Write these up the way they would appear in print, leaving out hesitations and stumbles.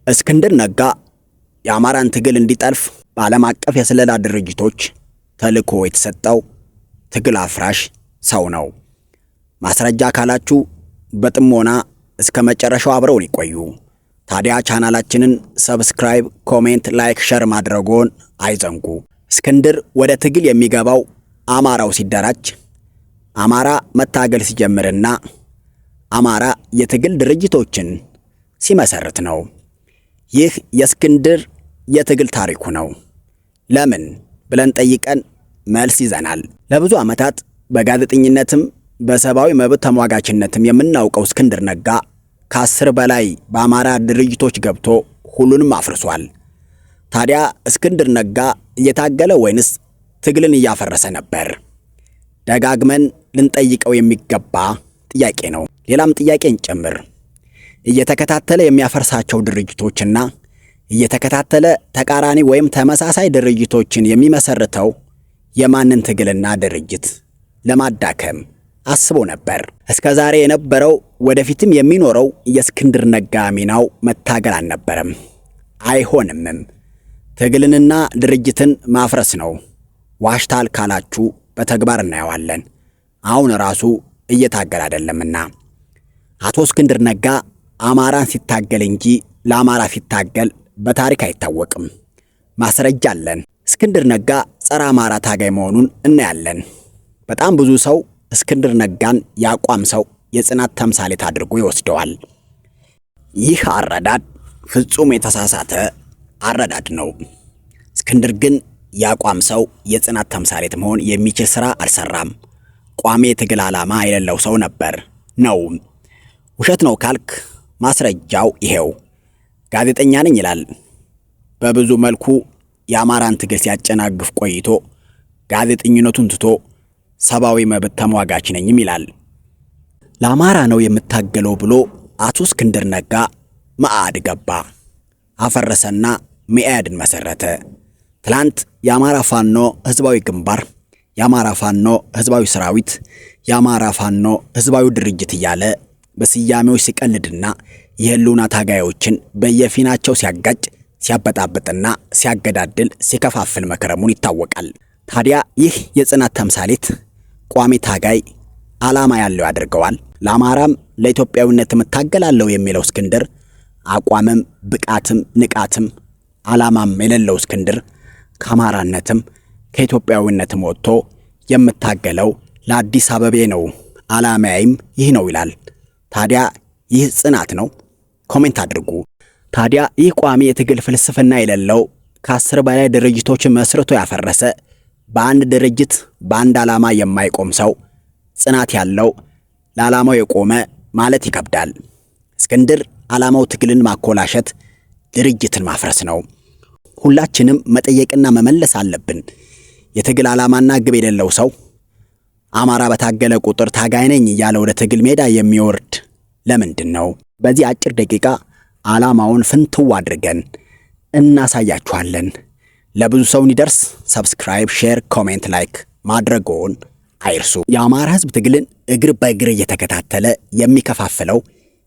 እስክንድር ነጋ የአማራን ትግል እንዲጠልፍ በዓለም አቀፍ የስለላ ድርጅቶች ተልዕኮ የተሰጠው ትግል አፍራሽ ሰው ነው። ማስረጃ ካላችሁ በጥሞና እስከ መጨረሻው አብረውን ይቆዩ። ታዲያ ቻናላችንን ሰብስክራይብ፣ ኮሜንት፣ ላይክ፣ ሸር ማድረጎን አይዘንጉ። እስክንድር ወደ ትግል የሚገባው አማራው ሲደራጅ፣ አማራ መታገል ሲጀምርና አማራ የትግል ድርጅቶችን ሲመሰርት ነው። ይህ የእስክንድር የትግል ታሪኩ ነው። ለምን ብለን ጠይቀን መልስ ይዘናል። ለብዙ ዓመታት በጋዜጠኝነትም በሰብአዊ መብት ተሟጋችነትም የምናውቀው እስክንድር ነጋ ከ10 በላይ በአማራ ድርጅቶች ገብቶ ሁሉንም አፍርሷል። ታዲያ እስክንድር ነጋ እየታገለ ወይንስ ትግልን እያፈረሰ ነበር? ደጋግመን ልንጠይቀው የሚገባ ጥያቄ ነው። ሌላም ጥያቄ እንጨምር። እየተከታተለ የሚያፈርሳቸው ድርጅቶችና እየተከታተለ ተቃራኒ ወይም ተመሳሳይ ድርጅቶችን የሚመሰርተው የማንን ትግልና ድርጅት ለማዳከም አስቦ ነበር? እስከ ዛሬ የነበረው ወደፊትም የሚኖረው የእስክንድር ነጋ ሚናው መታገል አልነበረም፣ አይሆንምም። ትግልንና ድርጅትን ማፍረስ ነው። ዋሽታል ካላችሁ በተግባር እናየዋለን። አሁን ራሱ እየታገል አይደለምና። አቶ እስክንድር ነጋ አማራን ሲታገል እንጂ ለአማራ ሲታገል በታሪክ አይታወቅም። ማስረጃ አለን። እስክንድር ነጋ ጸረ አማራ ታጋይ መሆኑን እናያለን። በጣም ብዙ ሰው እስክንድር ነጋን የአቋም ሰው፣ የጽናት ተምሳሌት አድርጎ ይወስደዋል። ይህ አረዳድ ፍጹም የተሳሳተ አረዳድ ነው። እስክንድር ግን የአቋም ሰው፣ የጽናት ተምሳሌት መሆን የሚችል ሥራ አልሰራም። ቋሚ የትግል ዓላማ የሌለው ሰው ነበር ነው። ውሸት ነው ካልክ ማስረጃው ይሄው። ጋዜጠኛ ነኝ ይላል። በብዙ መልኩ የአማራን ትግል ሲያጨናግፍ ቆይቶ ጋዜጠኝነቱን ትቶ ሰብአዊ መብት ተሟጋች ነኝም ይላል። ለአማራ ነው የምታገለው ብሎ አቶ እስክንድር ነጋ መአድ ገባ፣ አፈረሰና መኢአድን መሰረተ። ትላንት የአማራ ፋኖ ህዝባዊ ግንባር፣ የአማራ ፋኖ ህዝባዊ ሰራዊት፣ የአማራ ፋኖ ህዝባዊ ድርጅት እያለ በስያሜዎች ሲቀልድና የህልውና ታጋዮችን በየፊናቸው ሲያጋጭ፣ ሲያበጣብጥና ሲያገዳድል፣ ሲከፋፍል መከረሙን ይታወቃል። ታዲያ ይህ የጽናት ተምሳሌት ቋሚ ታጋይ ዓላማ ያለው ያደርገዋል። ለአማራም ለኢትዮጵያዊነትም እታገላለሁ የሚለው እስክንድር አቋምም ብቃትም ንቃትም ዓላማም የሌለው እስክንድር ከአማራነትም ከኢትዮጵያዊነትም ወጥቶ የምታገለው ለአዲስ አበቤ ነው፣ ዓላማዬም ይህ ነው ይላል። ታዲያ ይህ ጽናት ነው? ኮሜንት አድርጉ። ታዲያ ይህ ቋሚ የትግል ፍልስፍና የሌለው ከ10 በላይ ድርጅቶችን መስርቶ ያፈረሰ በአንድ ድርጅት በአንድ ዓላማ የማይቆም ሰው ጽናት ያለው ለዓላማው የቆመ ማለት ይከብዳል። እስክንድር ዓላማው ትግልን ማኮላሸት፣ ድርጅትን ማፍረስ ነው። ሁላችንም መጠየቅና መመለስ አለብን። የትግል ዓላማና ግብ የሌለው ሰው አማራ በታገለ ቁጥር ታጋይ ነኝ እያለ ወደ ትግል ሜዳ የሚወርድ ለምንድን ነው? በዚህ አጭር ደቂቃ ዓላማውን ፍንትው አድርገን እናሳያችኋለን። ለብዙ ሰው እንዲደርስ ሰብስክራይብ፣ ሼር፣ ኮሜንት፣ ላይክ ማድረግዎን አይርሱ። የአማራ ሕዝብ ትግልን እግር በእግር እየተከታተለ የሚከፋፍለው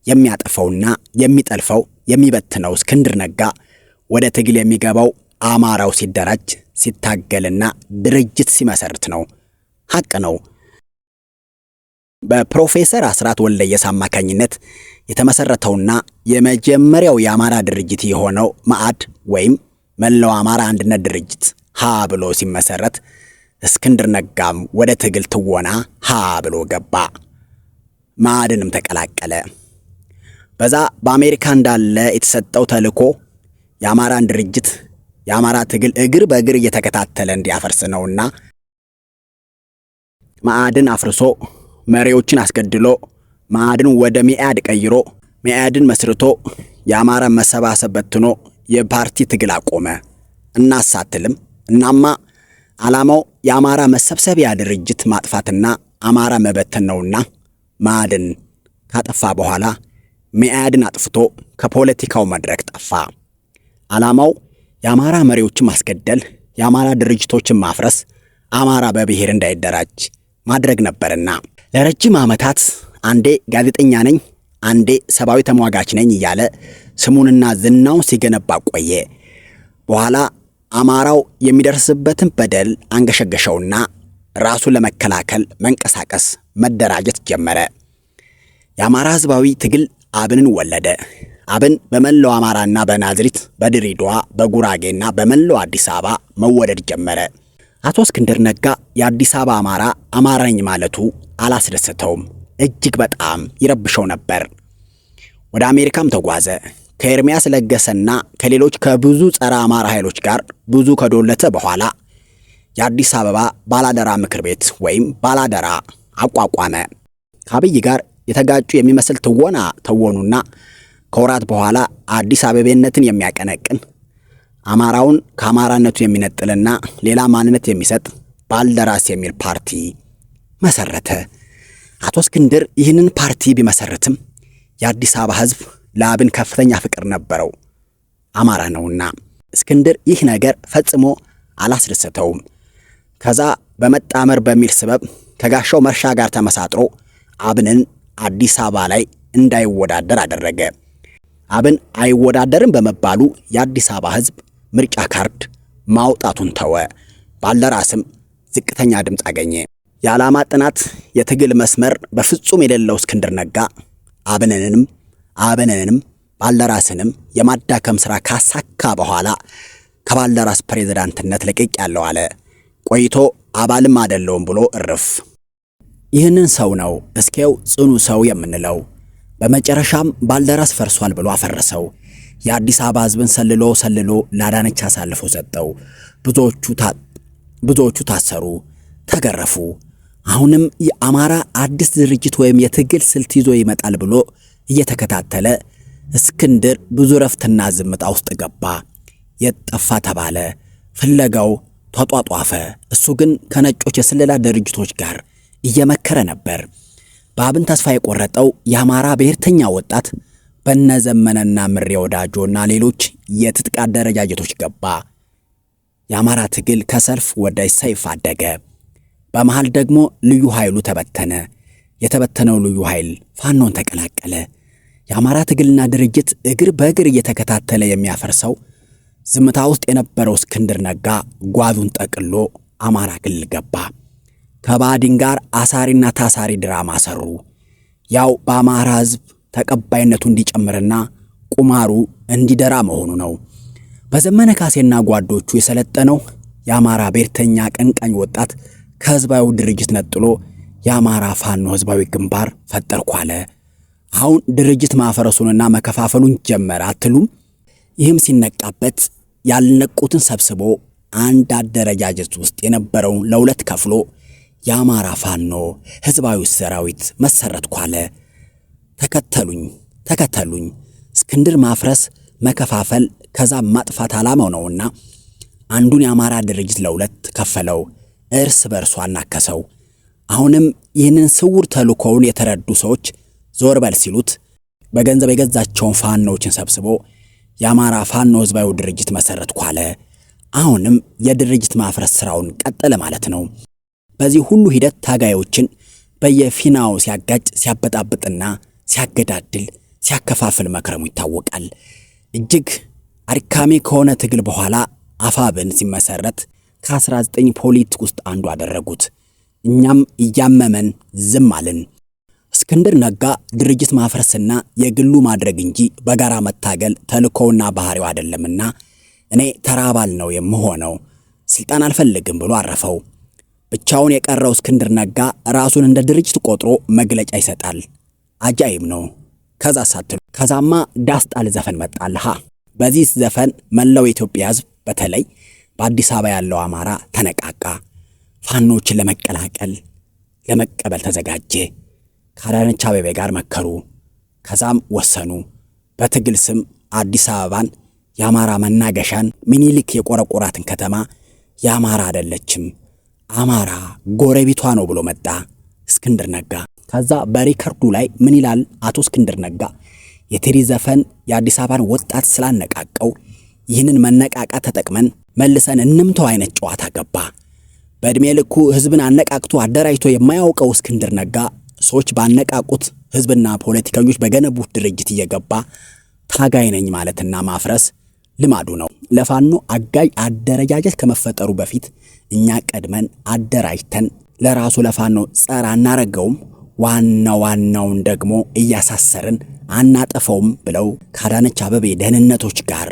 የሚያጠፈውና የሚጠልፈው የሚበትነው እስክንድር ነጋ ወደ ትግል የሚገባው አማራው ሲደራጅ ሲታገልና ድርጅት ሲመሰርት ነው። ሐቅ ነው። በፕሮፌሰር አስራት ወልደየስ አማካኝነት የተመሰረተውና የመጀመሪያው የአማራ ድርጅት የሆነው መአድ ወይም መላው አማራ አንድነት ድርጅት ሀ ብሎ ሲመሰረት እስክንድር ነጋም ወደ ትግል ትወና ሀ ብሎ ገባ። መአድንም ተቀላቀለ። በዛ በአሜሪካ እንዳለ የተሰጠው ተልዕኮ የአማራን ድርጅት የአማራ ትግል እግር በእግር እየተከታተለ እንዲያፈርስ ነውና መአድን አፍርሶ መሪዎችን አስገድሎ መአድን ወደ መኢአድ ቀይሮ መኢአድን መስርቶ የአማራ መሰባሰብ በትኖ የፓርቲ ትግል አቆመ። እናሳትልም። እናማ ዓላማው የአማራ መሰብሰቢያ ድርጅት ማጥፋትና አማራ መበተን ነውና መአድን ካጠፋ በኋላ መኢአድን አጥፍቶ ከፖለቲካው መድረክ ጠፋ። ዓላማው የአማራ መሪዎችን ማስገደል፣ የአማራ ድርጅቶችን ማፍረስ፣ አማራ በብሔር እንዳይደራጅ ማድረግ ነበርና ለረጅም ዓመታት አንዴ ጋዜጠኛ ነኝ፣ አንዴ ሰብአዊ ተሟጋች ነኝ እያለ ስሙንና ዝናውን ሲገነባ ቆየ። በኋላ አማራው የሚደርስበትን በደል አንገሸገሸውና ራሱን ለመከላከል መንቀሳቀስ፣ መደራጀት ጀመረ። የአማራ ህዝባዊ ትግል አብንን ወለደ። አብን በመላው አማራና በናዝሪት፣ በድሬዳዋ፣ በጉራጌና በመላው አዲስ አበባ መወደድ ጀመረ። አቶ እስክንድር ነጋ የአዲስ አበባ አማራ ነኝ ማለቱ አላስደሰተውም። እጅግ በጣም ይረብሸው ነበር። ወደ አሜሪካም ተጓዘ። ከኤርሚያስ ለገሰና ከሌሎች ከብዙ ጸረ አማራ ኃይሎች ጋር ብዙ ከዶለተ በኋላ የአዲስ አበባ ባላደራ ምክር ቤት ወይም ባላደራ አቋቋመ። ከአብይ ጋር የተጋጩ የሚመስል ትወና ተወኑና ከወራት በኋላ አዲስ አበቤነትን የሚያቀነቅን አማራውን ከአማራነቱ የሚነጥልና ሌላ ማንነት የሚሰጥ ባልደራስ የሚል ፓርቲ መሰረተ። አቶ እስክንድር ይህንን ፓርቲ ቢመሰርትም የአዲስ አበባ ህዝብ ለአብን ከፍተኛ ፍቅር ነበረው፣ አማራ ነውና። እስክንድር ይህ ነገር ፈጽሞ አላስደሰተውም። ከዛ በመጣመር በሚል ስበብ ከጋሻው መርሻ ጋር ተመሳጥሮ አብንን አዲስ አበባ ላይ እንዳይወዳደር አደረገ። አብን አይወዳደርም በመባሉ የአዲስ አበባ ህዝብ ምርጫ ካርድ ማውጣቱን ተወ። ባልደራስም ዝቅተኛ ድምፅ አገኘ። የዓላማ ጥናት፣ የትግል መስመር በፍጹም የሌለው እስክንድር ነጋ አብንንም ባልደራስንም የማዳከም ሥራ ካሳካ በኋላ ከባልደራስ ፕሬዝዳንትነት ለቅቅ ያለው አለ። ቆይቶ አባልም አይደለውም ብሎ እርፍ። ይህንን ሰው ነው እስኬው ጽኑ ሰው የምንለው። በመጨረሻም ባልደራስ ፈርሷል ብሎ አፈረሰው። የአዲስ አበባ ህዝብን ሰልሎ ላዳነች አሳልፎ ሰጠው። ብዙዎቹ ታሰሩ፣ ተገረፉ። አሁንም የአማራ አዲስ ድርጅት ወይም የትግል ስልት ይዞ ይመጣል ብሎ እየተከታተለ እስክንድር ብዙ ረፍትና ዝምታ ውስጥ ገባ። የጠፋ ተባለ፣ ፍለጋው ተጧጧፈ። እሱ ግን ከነጮች የስለላ ድርጅቶች ጋር እየመከረ ነበር። በአብን ተስፋ የቆረጠው የአማራ ብሔርተኛ ወጣት በነዘመነና ምሬ ወዳጆና ሌሎች የትጥቅ አደረጃጀቶች ገባ። የአማራ ትግል ከሰልፍ ወደ ሰይፍ አደገ። በመሃል ደግሞ ልዩ ኃይሉ ተበተነ። የተበተነው ልዩ ኃይል ፋኖን ተቀላቀለ። የአማራ ትግልና ድርጅት እግር በእግር እየተከታተለ የሚያፈርሰው ዝምታ ውስጥ የነበረው እስክንድር ነጋ ጓዙን ጠቅሎ አማራ ክልል ገባ። ከባዕዲን ጋር አሳሪና ታሳሪ ድራማ ሰሩ። ያው በአማራ ህዝብ ተቀባይነቱ እንዲጨምርና ቁማሩ እንዲደራ መሆኑ ነው። በዘመነ ካሴና ጓዶቹ የሰለጠነው የአማራ ብሔርተኛ ቀንቃኝ ወጣት ከህዝባዊ ድርጅት ነጥሎ የአማራ ፋኖ ህዝባዊ ግንባር ፈጠርኩ አለ። አሁን ድርጅት ማፈረሱንና መከፋፈሉን ጀመረ አትሉም? ይህም ሲነቃበት ያልነቁትን ሰብስቦ አንድ አደረጃጀት ውስጥ የነበረውን ለሁለት ከፍሎ የአማራ ፋኖ ህዝባዊ ሰራዊት መሰረትኩ አለ። ተከተሉኝ። እስክንድር ማፍረስ፣ መከፋፈል፣ ከዛ ማጥፋት ዓላማው ነውና አንዱን የአማራ ድርጅት ለሁለት ከፈለው፣ እርስ በርሱ አናከሰው። አሁንም ይህንን ስውር ተልእኮውን የተረዱ ሰዎች ዞር በል ሲሉት በገንዘብ የገዛቸውን ፋኖዎችን ሰብስቦ የአማራ ፋኖ ህዝባዊ ድርጅት መሰረትኩ አለ። አሁንም የድርጅት ማፍረስ ስራውን ቀጠለ ማለት ነው። በዚህ ሁሉ ሂደት ታጋዮችን በየፊናው ሲያጋጭ፣ ሲያበጣብጥና ሲያገዳድል፣ ሲያከፋፍል መክረሙ ይታወቃል። እጅግ አድካሚ ከሆነ ትግል በኋላ አፋብን ሲመሰረት ከ19 ፖሊት ውስጥ አንዱ አደረጉት። እኛም እያመመን ዝም አልን። እስክንድር ነጋ ድርጅት ማፍረስና የግሉ ማድረግ እንጂ በጋራ መታገል ተልእኮውና ባህሪው አይደለምና እኔ ተራ አባል ነው የምሆነው፣ ስልጣን አልፈልግም ብሎ አረፈው። ብቻውን የቀረው እስክንድር ነጋ ራሱን እንደ ድርጅት ቆጥሮ መግለጫ ይሰጣል። አጃይብ ነው። ከዛማ ዳስጣል ዘፈን መጣልሃ። በዚህ ዘፈን መላው የኢትዮጵያ ህዝብ በተለይ በአዲስ አበባ ያለው አማራ ተነቃቃ። ፋኖችን ለመቀላቀል ለመቀበል ተዘጋጀ። ከአዳነች አቤቤ ጋር መከሩ። ከዛም ወሰኑ። በትግል ስም አዲስ አበባን የአማራ መናገሻን ሚኒሊክ የቆረቆራትን ከተማ የአማራ አይደለችም አማራ ጎረቤቷ ነው ብሎ መጣ እስክንድር ነጋ። ከዛ በሪከርዱ ላይ ምን ይላል አቶ እስክንድር ነጋ? የቴዲ ዘፈን የአዲስ አበባን ወጣት ስላነቃቀው ይህንን መነቃቃት ተጠቅመን መልሰን እንምተው አይነት ጨዋታ ገባ። በእድሜ ልኩ ህዝብን አነቃቅቶ አደራጅቶ የማያውቀው እስክንድር ነጋ ሰዎች ባነቃቁት ህዝብና ፖለቲከኞች በገነቡት ድርጅት እየገባ ታጋይ ነኝ ማለትና ማፍረስ ልማዱ ነው። ለፋኖ አጋዥ አደረጃጀት ከመፈጠሩ በፊት እኛ ቀድመን አደራጅተን ለራሱ ለፋኖ ጸር አናረገውም፣ ዋናውን ደግሞ እያሳሰርን አናጠፈውም ብለው ከአዳነች አበቤ ደህንነቶች ጋር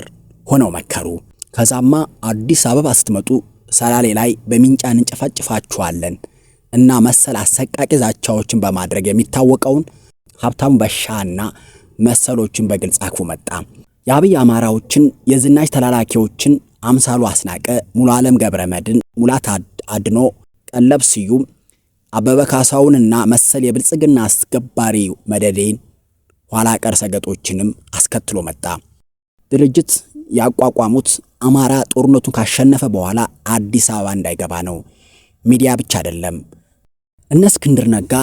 ሆነው መከሩ። ከዛማ አዲስ አበባ ስትመጡ ሰላሌ ላይ በሚንጫ እንጨፋጭፋችኋለን እና መሰል አሰቃቂ ዛቻዎችን በማድረግ የሚታወቀውን ሀብታሙ በሻና መሰሎችን በግልጽ አክፎ መጣ። የአብይ አማራዎችን የዝናሽ ተላላኪዎችን አምሳሉ አስናቀ፣ ሙሉ ዓለም ገብረ መድን፣ ሙላት አድኖ፣ ቀለብ ስዩም፣ አበበ ካሳውንና መሰል የብልጽግና አስገባሪ መደዴን ኋላ ቀር ሰገጦችንም አስከትሎ መጣ። ድርጅት ያቋቋሙት አማራ ጦርነቱን ካሸነፈ በኋላ አዲስ አበባ እንዳይገባ ነው። ሚዲያ ብቻ አይደለም። እነ እስክንድር ነጋ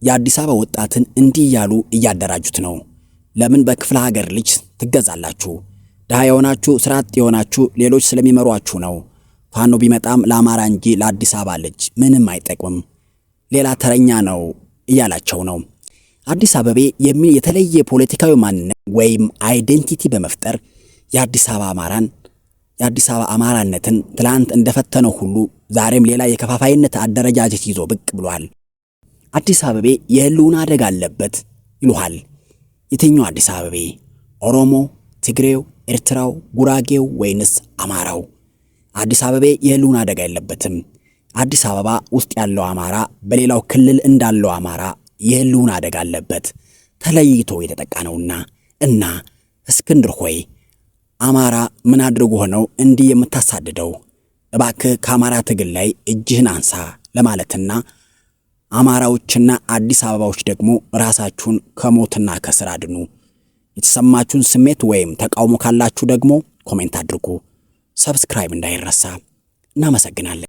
የአዲስ አበባ ወጣትን እንዲህ እያሉ እያደራጁት ነው። ለምን በክፍለ ሀገር ልጅ ትገዛላችሁ? ድሃ የሆናችሁ ስራ አጥ የሆናችሁ ሌሎች ስለሚመሯችሁ ነው። ፋኖ ቢመጣም ለአማራ እንጂ ለአዲስ አበባ ልጅ ምንም አይጠቅምም፣ ሌላ ተረኛ ነው እያላቸው ነው። አዲስ አበቤ የሚል የተለየ ፖለቲካዊ ማንነት ወይም አይዴንቲቲ በመፍጠር የአዲስ አበባ አማራነትን ትላንት እንደፈተነው ሁሉ ዛሬም ሌላ የከፋፋይነት አደረጃጀት ይዞ ብቅ ብሏል። አዲስ አበቤ የህልውና አደጋ አለበት ይሉሃል። የትኛው አዲስ አበቤ? ኦሮሞ፣ ትግሬው፣ ኤርትራው፣ ጉራጌው ወይንስ አማራው? አዲስ አበቤ የህልውና አደጋ የለበትም። አዲስ አበባ ውስጥ ያለው አማራ በሌላው ክልል እንዳለው አማራ የህልውና አደጋ አለበት፣ ተለይቶ የተጠቃ ነውና። እና እስክንድር ሆይ አማራ ምን አድርጎ ሆነው እንዲህ የምታሳድደው? እባክህ ከአማራ ትግል ላይ እጅህን አንሳ ለማለትና አማራዎችና አዲስ አበባዎች ደግሞ ራሳችሁን ከሞትና ከስራ አድኑ። የተሰማችሁን ስሜት ወይም ተቃውሞ ካላችሁ ደግሞ ኮሜንት አድርጉ። ሰብስክራይብ እንዳይረሳ። እናመሰግናለን።